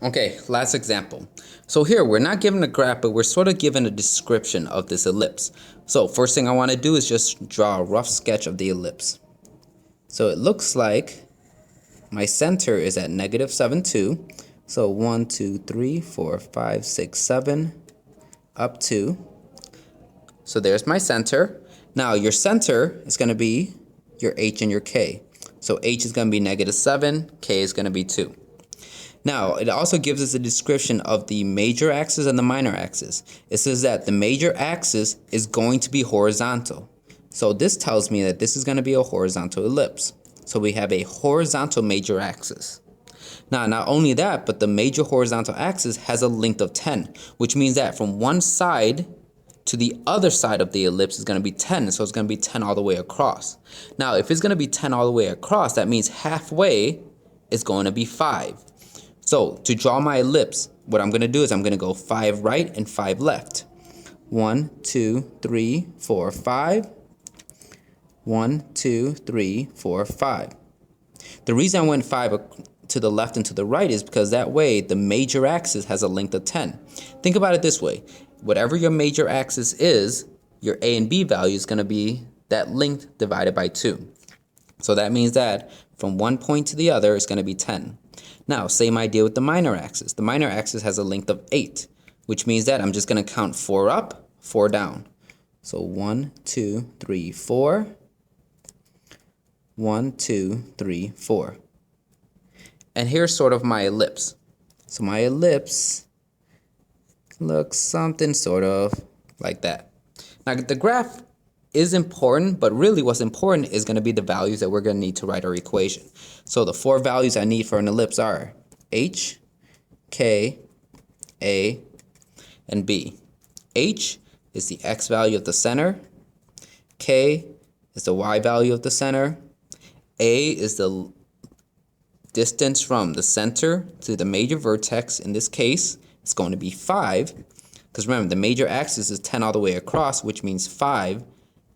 Okay, last example. So here, we're not given a graph, but we're sort of given a description of this ellipse. So first thing I want to do is just draw a rough sketch of the ellipse. So it looks like my center is at -7, 2. So 1, 2, 3, 4, 5, 6, 7, up 2. So there's my center. Now your center is going to be your h and your k. So h is going to be -7, k is going to be 2. Now, it also gives us a description of the major axis and the minor axis. It says that the major axis is going to be horizontal. So this tells me that this is going to be a horizontal ellipse. So we have a horizontal major axis. Now, not only that, but the major horizontal axis has a length of 10, which means that from one side to the other side of the ellipse is going to be 10, so it's going to be 10 all the way across. Now, if it's going to be 10 all the way across, that means halfway is going to be 5. So to draw my ellipse, what I'm going to do is I'm going to go 5 right and 5 left. 1, 2, 3, 4, 5. 1, 2, 3, 4, 5. The reason I went 5 to the left and to the right is because that way the major axis has a length of 10. Think about it this way. Whatever your major axis is, your A and B value is going to be that length divided by 2. So that means that from one point to the other is going to be 10. Now, same idea with the minor axis. The minor axis has a length of 8, which means that I'm just going to count 4 up, 4 down. So 1, 2, 3, 4. 1, 2, 3, 4. And here's sort of my ellipse. So my ellipse looks something sort of like that. Now, the graph is important, but really what's important is going to be the values that we're going to need to write our equation. So the 4 values I need for an ellipse are h, k, a, and b. H is the x value of the center. K is the y value of the center. A is the distance from the center to the major vertex. In this case, it's going to be 5. Because remember, the major axis is 10 all the way across, which means 5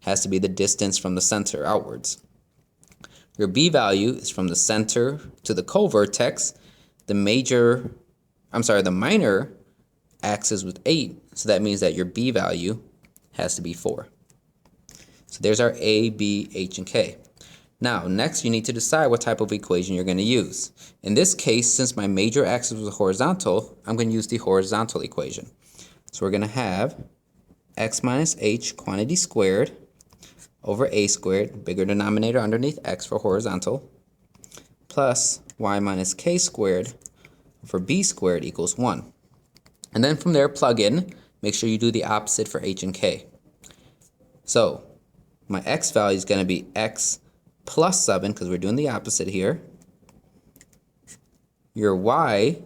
has to be the distance from the center outwards. Your B value is from the center to the co-vertex. The minor axis with 8, so that means that your B value has to be 4. So there's our A, B, H, and K. Now, next you need to decide what type of equation you're going to use. In this case, since my major axis was horizontal, I'm going to use the horizontal equation. So we're going to have x minus h quantity squared over a squared, bigger denominator underneath x for horizontal, plus y minus k squared over b squared equals 1. And then from there, plug in, make sure you do the opposite for h and k. So my x value is going to be x plus 7, because we're doing the opposite here. Your y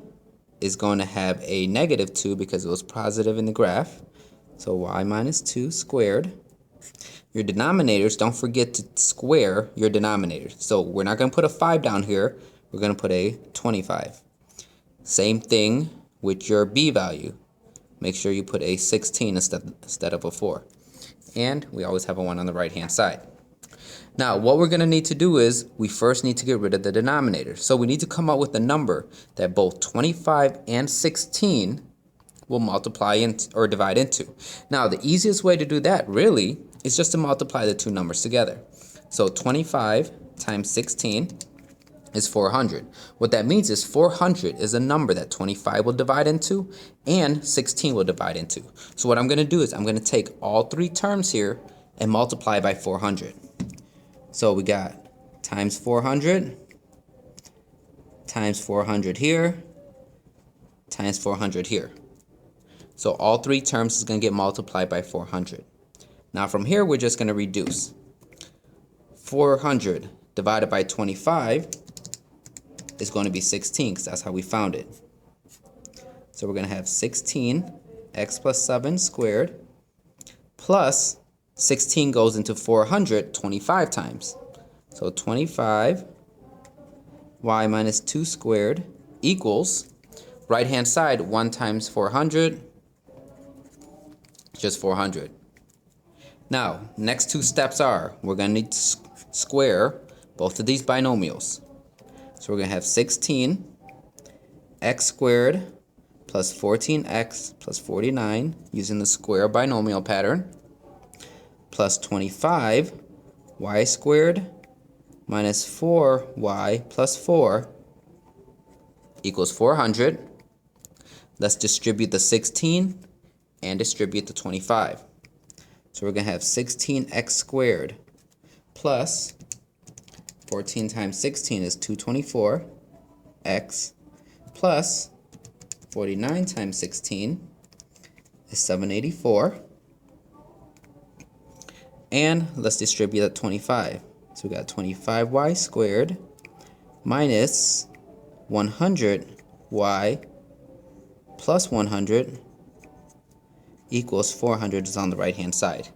is going to have a -2 because it was positive in the graph. So y minus 2 squared. Your denominators, don't forget to square your denominators. So we're not going to put a 5 down here. We're going to put a 25. Same thing with your b value. Make sure you put a 16 instead of a 4. And we always have a 1 on the right-hand side. Now, what we're going to need to do is we first need to get rid of the denominator. So we need to come up with a number that both 25 and 16 will multiply or divide into. Now, the easiest way to do that really is just to multiply the two numbers together. So 25 times 16 is 400. What that means is 400 is a number that 25 will divide into and 16 will divide into. So what I'm going to do is I'm going to take all 3 terms here and multiply by 400. So we got times 400 here, times 400 here. So all 3 terms is going to get multiplied by 400. Now from here, we're just going to reduce. 400 divided by 25 is going to be 16, because that's how we found it. So we're going to have 16 x plus 7 squared plus 16 goes into 400 25 times. So 25 y minus 2 squared equals, right hand side, 1 times 400, just 400. Now, next 2 steps are, we're going to need to square both of these binomials. So we're going to have 16 x squared plus 14x plus 49 using the square binomial pattern plus 25 y squared minus 4y plus 4 equals 400. Let's distribute the 16 and distribute the 25. So we're going to have 16x squared plus 14 times 16 is 224x plus 49 times 16 is 784. And let's distribute that 25. So we got 25y squared minus 100y plus 100 equals 400 is on the right hand side.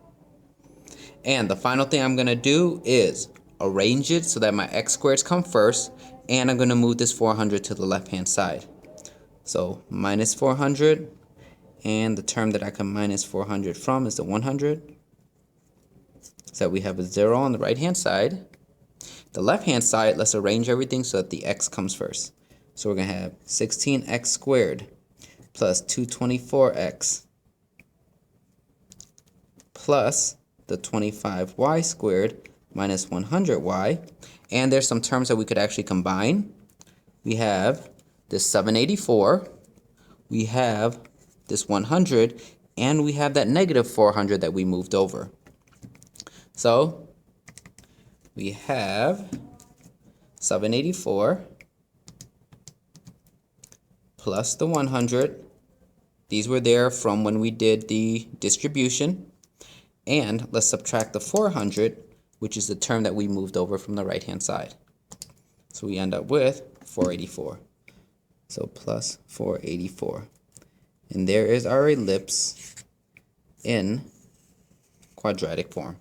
And the final thing I'm going to do is arrange it so that my x squareds come first, and I'm going to move this 400 to the left hand side. So minus 400, and the term that I can minus 400 from is the 100. So we have a 0 on the right hand side. The left hand side, let's arrange everything so that the x comes first. So we're going to have 16x squared plus 224x plus the 25y squared minus 100y. And there's some terms that we could actually combine. We have this 784, we have this 100, and we have that negative 400 that we moved over. So we have 784 plus the 100. These were there from when we did the distribution. And let's subtract the 400, which is the term that we moved over from the right hand side. So we end up with 484. So plus 484. And there is our ellipse in quadratic form.